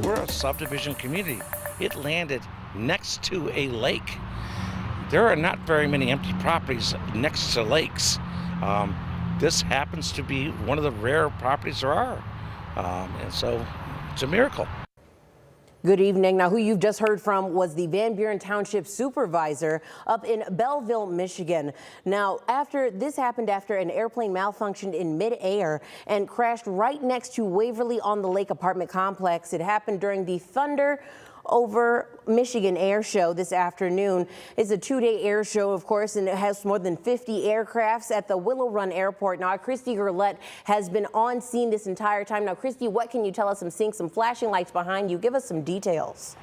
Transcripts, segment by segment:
We're a subdivision community. It landed next to a lake. There are not very many empty properties next to lakes. This happens to be one of the rare properties there are. And so it's a miracle. Good evening. Now, who you've just heard from was the Van Buren Township Supervisor up in Bellville, Michigan. Now, this happened after an airplane malfunctioned in midair and crashed right next to Waverly on the Lake apartment complex. It happened during the Thunder over Michigan air show this afternoon. It's a two-day air show, of course, and it has more than 50 aircrafts at the Willow Run Airport. Now, Christy Gurlette has been on scene this entire time. Now, Christy, what can you tell us? I'm seeing some flashing lights behind you. Give us some details.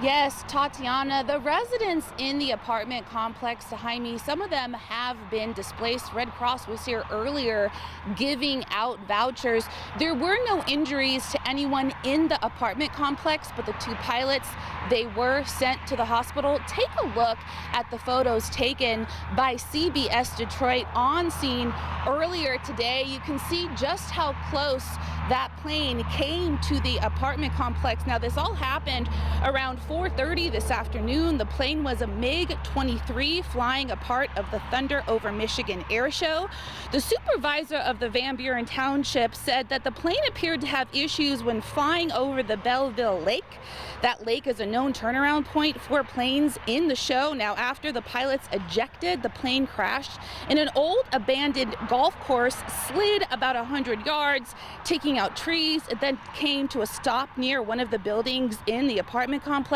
Yes, Tatiana, the residents in the apartment complex behind me, some of them have been displaced. Red Cross was here earlier giving out vouchers. There were no injuries to anyone in the apartment complex, but the two pilots, they were sent to the hospital. Take a look at the photos taken by CBS Detroit on scene earlier today. You can see just how close that plane came to the apartment complex. Now, this all happened around 4:30 this afternoon. The plane was a MiG-23 flying a part of the Thunder over Michigan air show. The supervisor of the Van Buren Township said that the plane appeared to have issues when flying over the Bellville Lake. That lake is a known turnaround point for planes in the show. Now, after the pilots ejected, the plane crashed in an old abandoned golf course, slid about 100 yards, taking out trees. It then came to a stop near one of the buildings in the apartment complex.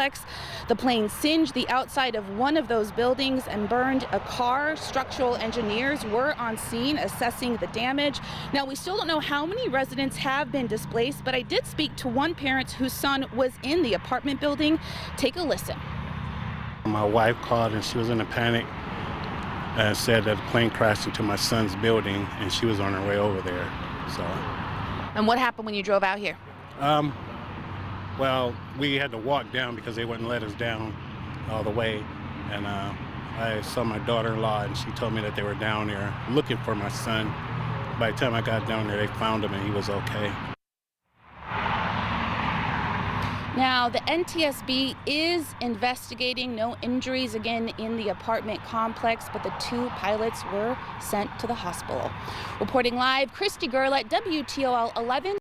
The plane singed the outside of one of those buildings and burned a car. Structural engineers were on scene assessing the damage. Now, we still don't know how many residents have been displaced, but I did speak to one parent whose son was in the apartment building. Take a listen. My wife called and she was in a panic and said that the plane crashed into my son's building and she was on her way over there. So. And what happened when you drove out here? Well, we had to walk down because they wouldn't let us down all the way. And I saw my daughter-in-law and she told me that they were down there looking for my son. By the time I got down there, they found him and he was okay. Now, the NTSB is investigating. No injuries again in the apartment complex, but the two pilots were sent to the hospital. Reporting live, Christy Gurlette, WTOL 11.